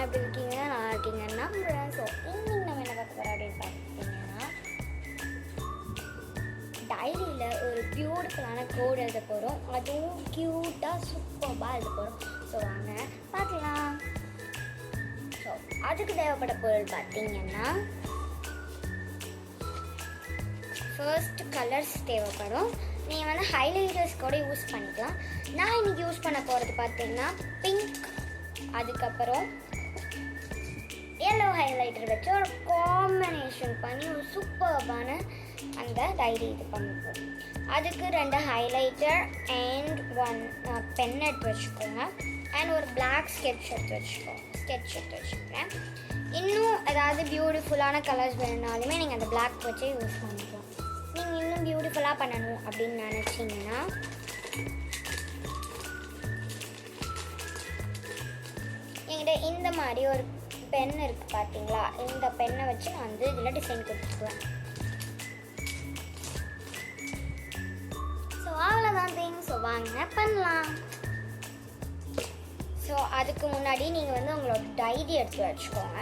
எப்படி இருக்கீங்க? நல்லா இருக்கீங்க நம்புறேன். ஸோ இன்னைக்கு நம்ம என்ன பார்க்க போகிறோம் அப்படின்னு பார்த்தீங்கன்னா, டைரியில் ஒரு பியூட்டிஃபுல்லான கோட் எழுத போகிறோம். அதுவும் க்யூட்டாக சூப்பராக எழுத போகிறோம். ஸோ வாங்க பார்க்கலாம். ஸோ அதுக்கு தேவைப்பட பொருள் பார்த்தீங்கன்னா, ஃபர்ஸ்ட் கலர்ஸ் தேவைப்படும். நீங்கள் வந்து ஹைலைட்டர்ஸ் கூட யூஸ் பண்ணிக்கலாம். நான் இன்றைக்கி யூஸ் பண்ண போகிறது பார்த்தீங்கன்னா பிங்க், அதுக்கப்புறம் எல்லோ ஹைலைட்டர் வச்சு ஒரு காம்பினேஷன் பண்ணி ஒரு சூப்பர்பான அந்த டைரி இது பண்ணிப்போம். அதுக்கு 2 ஹைலைட்டர் அண்ட் 1 பென் எடுத்து வச்சுக்கோங்க. அண்ட் ஒரு பிளாக் ஸ்கெட்ச் எடுத்து வச்சுக்கிறேன். இன்னும் ஏதாவது பியூட்டிஃபுல்லான கலர்ஸ் வேணுனாலுமே நீங்கள் அந்த பிளாக் வச்சே யூஸ் பண்ணிக்கலாம். நீங்கள் இன்னும் பியூட்டிஃபுல்லாக பண்ணணும் அப்படின்னு நினச்சிங்கன்னா என்கிட்ட இந்த மாதிரி ஒரு பென் இருக்குது பார்த்தீங்களா, இந்த பென்னை வச்சு நான் வந்து இதில் டிசைன் கொடுத்துக்குவேன். ஸோ அவ்வளோதான் திங்ஸ். ஸோ வாங்க பண்ணலாம். ஸோ அதுக்கு முன்னாடி நீங்கள் வந்து உங்களோட டைரி எடுத்து வச்சுக்கோங்க.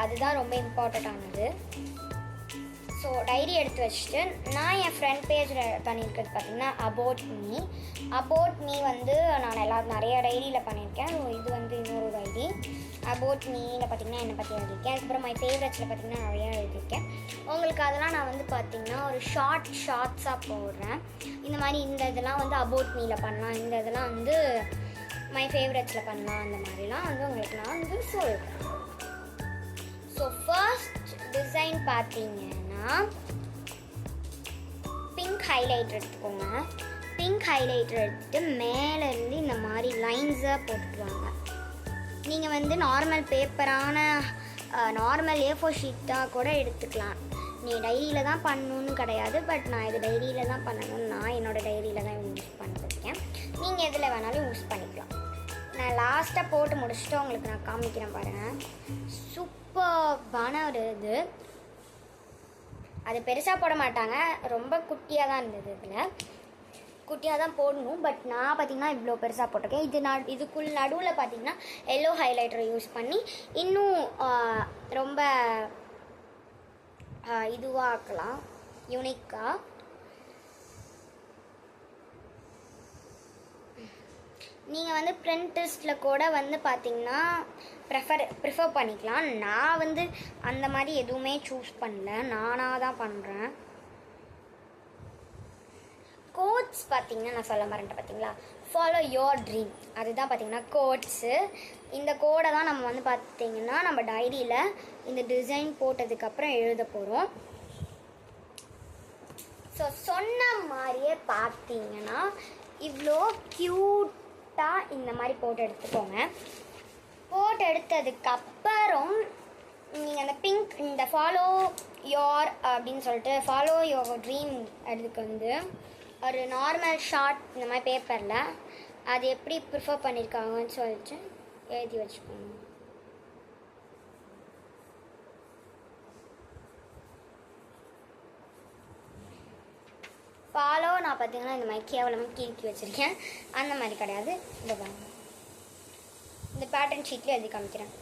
அதுதான் ரொம்ப இம்பார்ட்டண்ட்டானது. ஸோ டைரி எடுத்து வச்சுட்டு நான் என் ஃப்ரண்ட் பேஜில் பண்ணியிருக்கிறது பார்த்திங்கன்னா அபவுட் மீ வந்து நான் நிறைய டைரியில் பண்ணியிருக்கேன். ஸோ இது வந்து இன்னொரு டைரி அபவுட் மீயில் பார்த்திங்கன்னா என்னை பற்றி எழுதியிருக்கேன். அதுக்கப்புறம் மை ஃபேவரட்ஸில் பார்த்திங்கன்னா நிறையா எழுதியிருக்கேன். உங்களுக்கு அதெல்லாம் நான் வந்து பார்த்திங்கன்னா ஒரு ஷார்ட்ஸாக போடுறேன். இந்த மாதிரி இந்த இதெல்லாம் வந்து அபவுட் மீயில் பண்ணலாம், இந்த இதெல்லாம் வந்து மை ஃபேவரட்ஸில் பண்ணலாம், அந்த மாதிரிலாம் வந்து உங்களுக்கு நான் வந்து சொல்கிறேன். ஸோ ஃபர்ஸ்ட் டிசைன் பார்த்தீங்கன்னா பிங்க் ஹைலைட்டர் எடுத்துக்கோங்க. பிங்க் ஹைலைட்டர் எடுத்துகிட்டு மேலேருந்து இந்த மாதிரி லைன்ஸாக போட்டுக்குவாங்க. நீங்கள் வந்து நார்மல் பேப்பரான நார்மல் A4 ஷீட்டாக கூட எடுத்துக்கலாம். நீ டைரியில் தான் பண்ணணுன்னு கிடையாது. பட் நான் இது டைரியில் தான் பண்ணணும்னு நான் என்னோடய டைரியில் தான் யூஸ் பண்ணிருக்கேன். நீங்கள் எதில் வேணாலும் யூஸ் பண்ணிக்கலாம். நான் லாஸ்ட்டாக போட்டு முடிச்சுட்டு உங்களுக்கு நான் காமிக்கிறேன் பாருங்கள். சூப்பர்பான ஒரு இது. அது பெருசாக போட மாட்டாங்க, ரொம்ப குட்டியாக தான் இருந்தது. இதில் குட்டியாக தான் போடணும். பட் நான் பார்த்திங்கன்னா இவ்வளோ பெருசாக போட்டிருக்கேன். இதுக்குள் நடுவில் பார்த்திங்கன்னா எல்லோ ஹைலைட்டரை யூஸ் பண்ணி இன்னும் ரொம்ப இதுவாக ஆக்கலாம், யூனிக்காக. நீங்கள் வந்து பிரிண்டர்ஸில் கூட வந்து பார்த்திங்கன்னா ப்ரிஃபர் பண்ணிக்கலாம். நான் வந்து அந்த மாதிரி எதுவுமே சூஸ் பண்ணல, நானாக தான் பண்ணுறேன். கோட்ஸ் பார்த்திங்கன்னா நான் சொல்ல மறந்துட்டேன் பார்த்தீங்களா, ஃபாலோ யோர் ட்ரீம், அதுதான் பார்த்திங்கன்னா கோட்ஸு. இந்த கோடை தான் நம்ம வந்து பார்த்திங்கன்னா நம்ம டைரியில் இந்த டிசைன் போட்டதுக்கப்புறம் எழுத போகிறோம். ஸோ சொன்ன மாதிரியே பார்த்திங்கன்னா இவ்வளோ க்யூட்டாக இந்த மாதிரி போட்டு எடுத்துக்கோங்க. போட்டு எடுத்ததுக்கப்புறம் நீங்கள் அந்த பிங்க் இந்த ஃபாலோ யோர் அப்படின்னு சொல்லிட்டு ஃபாலோ யோர் ட்ரீம் அதுக்கு வந்து ஒரு நார்மல் ஷார்ட் இந்த மாதிரி பேப்பரில் அது எப்படி ப்ரிஃபர் பண்ணியிருக்காங்கன்னு சொல்லிட்டு எழுதி வச்சுக்கோங்க. ஃபாலோ நான் பார்த்தீங்கன்னா இந்த மாதிரி கேவலமாக கீழ்க்கி வச்சுருக்கேன், அந்த மாதிரி கிடையாது. இந்த பாருங்க, இந்த பேட்டர்ன் ஷீட்லேயே எழுதி காமிக்கிறேன்.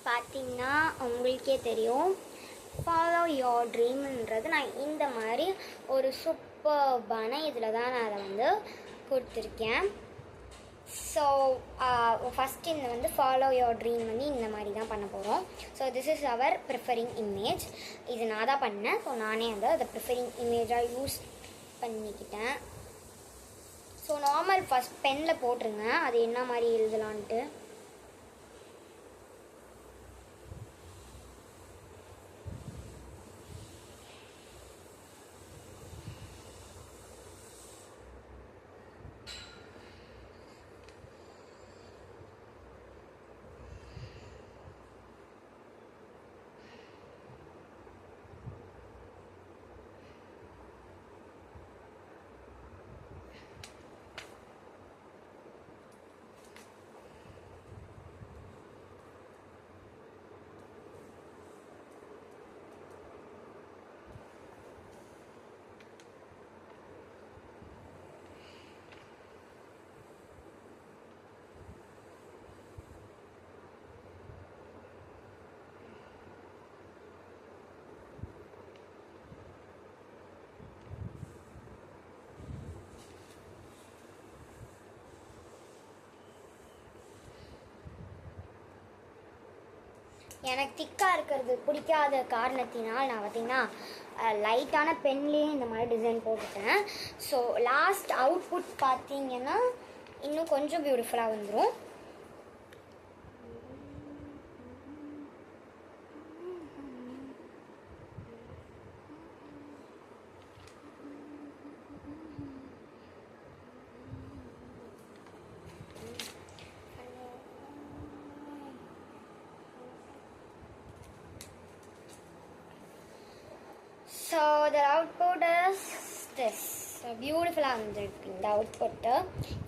பார்த்தீங்கன்னா உங்களுக்கே தெரியும், ஃபாலோ யோர் ட்ரீம்ன்றது நான் இந்த மாதிரி ஒரு சூப்பர்பான இதில் தான் நான் அதை வந்து கொடுத்துருக்கேன். ஸோ ஃபஸ்ட்டு இந்த வந்து ஃபாலோ யோர் ட்ரீம் வந்து இந்த மாதிரி தான் பண்ண போகிறோம். So this is our preferring image. இது நான் தான் பண்ணேன். ஸோ நானே வந்து அதை ப்ரிஃபரிங் இமேஜாக யூஸ் பண்ணிக்கிட்டேன். ஸோ நார்மல் ஃபஸ்ட் பெனில் போட்டுருங்க அது என்ன மாதிரி எழுதலான்ட்டு. எனக்கு திக்காக இருக்கிறது பிடிக்காத காரணத்தினால் நான் பார்த்திங்கன்னா லைட்டான பென்லேயே இந்த மாதிரி டிசைன் போட்டுட்டேன். ஸோ லாஸ்ட் அவுட்புட் பார்த்திங்கன்னா இன்னும் கொஞ்சம் பியூட்டிஃபுல்லாக வந்துடும். So the output is this. பியூட்டிஃபுல்லாக வந்துருக்கு இந்த அவுட்புட்டு.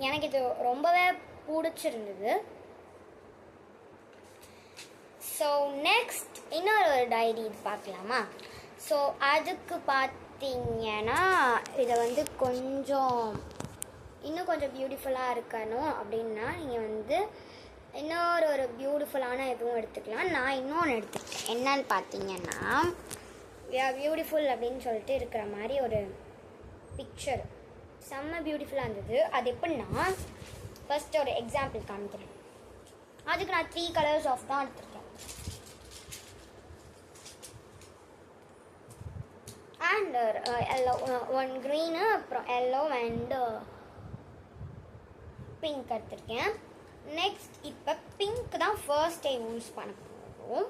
எனக்கு இது ரொம்பவே பிடிச்சிருந்தது. ஸோ நெக்ஸ்ட் இன்னொரு டைரி இது பார்க்கலாமா? ஸோ அதுக்கு பார்த்தீங்கன்னா இதை வந்து இன்னும் கொஞ்சம் பியூட்டிஃபுல்லாக இருக்கணும் அப்படின்னா நீங்கள் வந்து இன்னொரு பியூட்டிஃபுல்லான எதுவும் எடுத்துக்கலாம். நான் இன்னொன்று எடுத்துக்கிட்டேன். என்னன்னு பார்த்தீங்கன்னா பியூட்டிஃபுல் அப்படின்னு சொல்லிட்டு இருக்கிற மாதிரி ஒரு பிக்சர் செம்ம பியூட்டிஃபுல்லாக இருந்தது. அது எப்படின்னா ஃபர்ஸ்ட் ஒரு எக்ஸாம்பிள் காமிக்கிறேன். அதுக்கு நான் 3 கலர்ஸ் ஆஃப் தான் எடுத்துருக்கேன். அண்ட் எல்லோ, 1 க்ரீனு, அப்புறம் எல்லோ அண்டு பிங்க் எடுத்துருக்கேன். நெக்ஸ்ட் இப்போ பிங்க் தான் ஃபர்ஸ்ட் டைம் யூஸ் பண்ண போகிறோம்.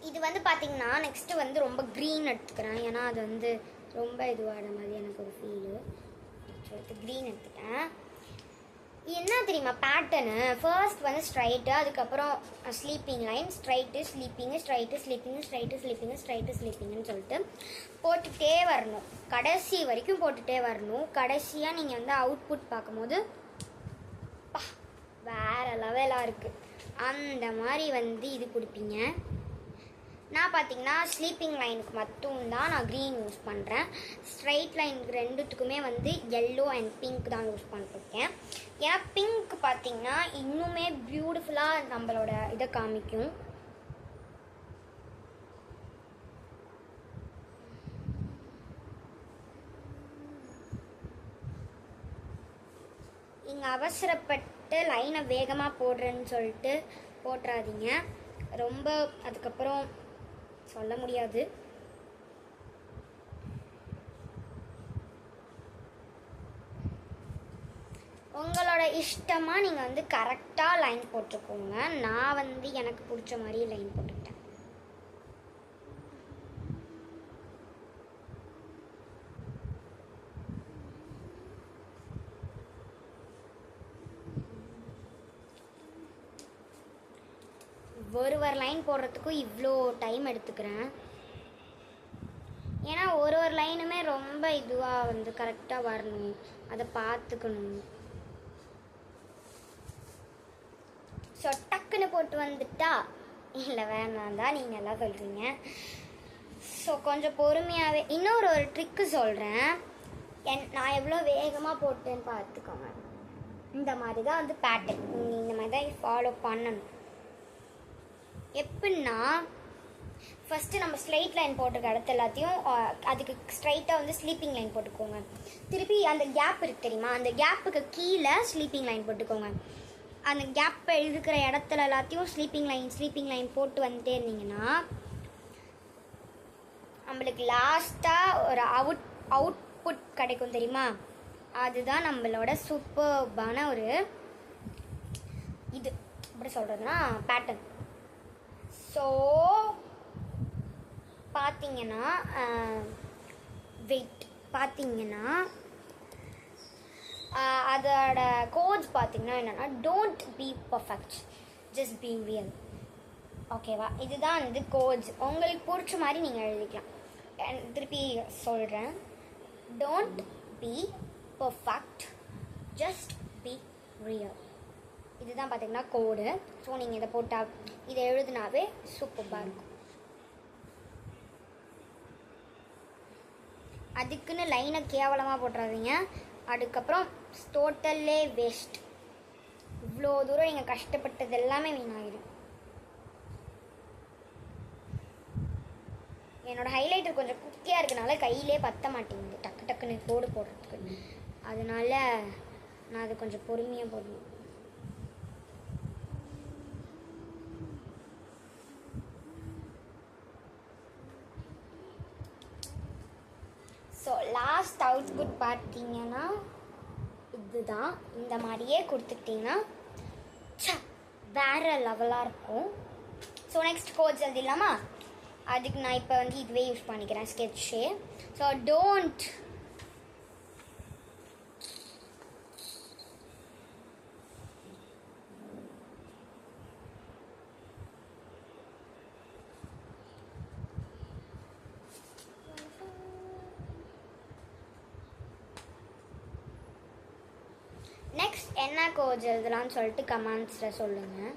இது வந்து பார்த்தீங்கன்னா நெக்ஸ்ட்டு வந்து ரொம்ப க்ரீன் எடுத்துக்கிறேன். ஏன்னா அது வந்து ரொம்ப இதுவான மாதிரி எனக்கு ஒரு ஃபீலு. சொல்லிட்டு க்ரீன் எடுத்துட்டேன். என்ன தெரியுமா பேட்டர்னு? ஃபர்ஸ்ட் வந்து ஸ்ட்ரைட்டு, அதுக்கப்புறம் sleeping line, straight sleeping, straight sleeping, straight sleeping, straight ஸ்லீப்பிங்குன்னு சொல்லிட்டு போட்டுகிட்டே வரணும். கடைசி வரைக்கும் போட்டுகிட்டே வரணும். கடைசியாக நீங்கள் வந்து அவுட்புட் பார்க்கும்போது வேறு லெவலாக இருக்குது. அந்த மாதிரி வந்து இது கொடுப்பீங்க. நான் பார்த்தீங்கன்னா ஸ்லீப்பிங் லைனுக்கு மட்டும்தான் நான் க்ரீன் யூஸ் பண்ணுறேன். ஸ்ட்ரைட் லைனுக்கு ரெண்டுத்துக்குமே வந்து எல்லோ அண்ட் பிங்க் தான் யூஸ் பண்ணிருக்கேன். ஏன்னா பிங்க் பார்த்தீங்கன்னா இன்னுமே பியூட்டிஃபுல்லாக நம்மளோட இதை காமிக்கும். இங்கே அவசரப்பட்டு லைனை வேகமாக போடுறேன்னு சொல்லிட்டு போட்டுறாதீங்க. ரொம்ப அதுக்கப்புறம் சொல்ல முடியாது. உங்களோட இஷ்டமாக நீங்கள் வந்து கரெக்டாக லைன் போட்டுக்கோங்க. நான் வந்து எனக்கு பிடிச்ச மாதிரி லைன் போட்டுக்கிட்டேன். ஒரு லைன் போடுறதுக்கும் இவ்வளோ டைம் எடுத்துக்கிறேன். ஏன்னா ஒரு லைனுமே ரொம்ப இதுவாக வந்து கரெக்டாக வரணும், அதை பார்த்துக்கணும். ஸோ டக்குன்னு போட்டு வந்துட்டா இல்லை வேணாம் தான் நீங்கள் எல்லாம் சொல்கிறீங்க. ஸோ கொஞ்சம் பொறுமையாகவே இன்னொரு ட்ரிக்கு சொல்கிறேன். நான் எவ்வளோ வேகமாக போட்டேன்னு பார்த்துக்கோங்க. இந்த மாதிரி தான் வந்து பேட்டர்ன் நீங்கள் இந்த மாதிரி தான் ஃபாலோ பண்ணணும். எப்படின்னா ஃபஸ்ட்டு நம்ம ஸ்ட்ரைட் லைன் போட்டிருக்க இடத்து எல்லாத்தையும் அதுக்கு ஸ்ட்ரைட்டாக வந்து ஸ்லீப்பிங் லைன் போட்டுக்கோங்க. திருப்பி அந்த கேப் இருக்குது தெரியுமா, அந்த கேப்புக்கு கீழே ஸ்லீப்பிங் லைன் போட்டுக்கோங்க. அந்த கேப்பை இருக்கிற இடத்துல எல்லாத்தையும் ஸ்லீப்பிங் லைன் போட்டு வந்துட்டே இருந்தீங்கன்னா நம்மளுக்கு லாஸ்ட்டாக ஒரு அவுட்புட் கிடைக்கும் தெரியுமா. அதுதான் நம்மளோட சூப்பர்பான ஒரு இது எப்படி சொல்கிறதுனா பேட்டர்ன். ஸோ பார்த்தீங்கன்னா வெயிட் பார்த்தீங்கன்னா அதோட கோட்ஸ் பார்த்தீங்கன்னா என்னென்னா don't be perfect, just be real. ஓகேவா? இதுதான் வந்து கோட்ஸ். உங்களுக்கு பிடிச்ச மாதிரி நீங்கள் எழுதிக்கலாம். திருப்பி சொல்கிறேன், don't be perfect, just be real. இதுதான் பார்த்தீங்கன்னா கோடு. ஸோ நீங்கள் இதை போட்டால் இதை எழுதுனாவே சூப்பராக இருக்கும். அதுக்குன்னு லைனை கேவலமாக போட்டுறாதீங்க. அதுக்கப்புறம் டோட்டல்லே வேஸ்ட். இவ்வளோ தூரம் நீங்கள் கஷ்டப்பட்டது எல்லாமே வீணாகிடும். என்னோடய ஹைலைட்டர் கொஞ்சம் குட்டியாக இருக்கனால கையிலே பற்ற மாட்டேங்குது டக்கு டக்குன்னு கோடு போடுறதுக்கு. அதனால நான் அது கொஞ்சம் பொறுமையாக போடணும். ஸோ லாஸ்ட் அவுட்புட் பார்த்தீங்கன்னா இதுதான். இந்த மாதிரியே கொடுத்துக்கிட்டிங்கன்னா வேறு லெவலாக இருக்கும். ஸோ நெக்ஸ்ட் கோட்ஸ் எழுதிடலாமா? அதுக்கு நான் இப்போ வந்து இதுவே யூஸ் பண்ணிக்கிறேன், ஸ்கெட்சு. ஸோ டோன்ட் நெக்ஸ்ட் என்ன கோட்ஸ் எழுதலாம்னு சொல்லிட்டு கமெண்ட்ஸில் சொல்லுங்கள்.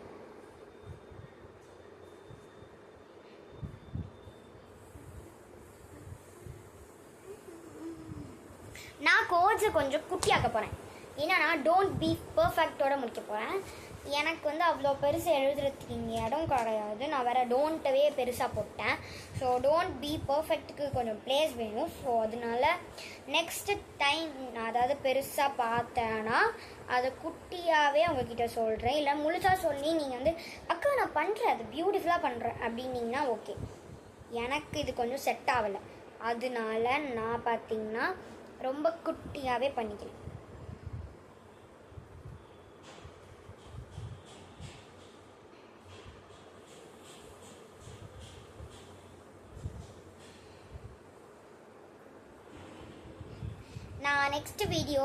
நான் கோட்ஸை கொஞ்சம் குட்டியாக்க போகிறேன். ஏன்னா டோன்ட் பி பர்ஃபெக்டோட முடிக்க போகிறேன். எனக்கு வந்து அவ்வளோ பெருசு எழுதுறதுக்கு இங்கே இடம் கிடையாது. நான் வேறு டோன்ட்டவே பெருசாக போட்டேன். ஸோ டோன்ட் பி பர்ஃபெக்ட்டுக்கு கொஞ்சம் ப்ளேஸ் வேணும். ஸோ அதனால நெக்ஸ்ட்டு டைம் நான் அதாவது பெருசாக பார்த்தேன்னா அதை குட்டியாகவே உங்ககிட்ட சொல்கிறேன். இல்லை முழுசாக சொல்லி நீங்கள் வந்து அக்கா நான் பண்ணுறேன், அது பியூட்டிஃபுல்லாக பண்ணுறேன் அப்படின்னீங்கன்னா ஓகே. எனக்கு இது கொஞ்சம் செட் ஆகலை, அதனால நான் பார்த்திங்கன்னா ரொம்ப குட்டியாகவே பண்ணிக்கிறேன். நான் நெக்ஸ்ட் வீடியோ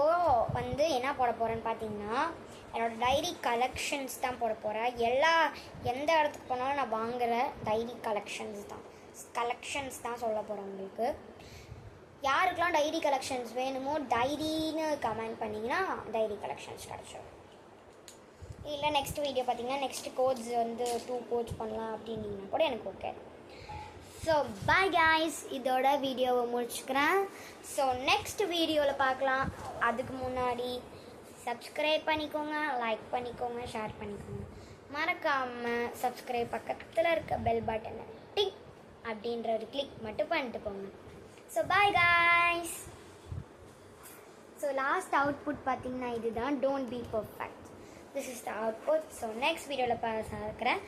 வந்து என்ன போட போகிறேன்னு பார்த்தீங்கன்னா என்னோடய டைரி கலெக்ஷன்ஸ் தான் போட போகிறேன். எந்த இடத்துக்கு போனாலும் நான் வாங்குகிற டைரி கலெக்ஷன்ஸ் தான் சொல்ல போகிறேன் உங்களுக்கு. யாருக்கெல்லாம் டைரி கலெக்ஷன்ஸ் வேணுமோ டைரின்னு கமெண்ட் பண்ணிங்கன்னா டைரி கலெக்ஷன்ஸ் கிடச்சிடும். இல்லை நெக்ஸ்ட் வீடியோ பார்த்தீங்கன்னா நெக்ஸ்ட் கோட்ஸ் வந்து 2 கோட்ஸ் பண்ணலாம் அப்படின்னீங்கன்னா கூட எனக்கு ஓகே. ஸோ பாய் காய்ஸ், இதோட வீடியோவை முடிச்சுக்கிறேன். ஸோ நெக்ஸ்ட் வீடியோவில் பார்க்கலாம். அதுக்கு முன்னாடி சப்ஸ்கிரைப் பண்ணிக்கோங்க, லைக் பண்ணிக்கோங்க, ஷேர் பண்ணிக்கோங்க. மறக்காமல் சப்ஸ்கிரைப் பக்கத்தில் இருக்க பெல் பட்டனை டிக் அப்படின்ற ஒரு கிளிக் மட்டும் பண்ணிட்டு போங்க. So bye guys. So last output பார்த்தீங்கன்னா இதுதான், don't be perfect. This is the output. So next வீடியோவில் பார்க்குறேன்.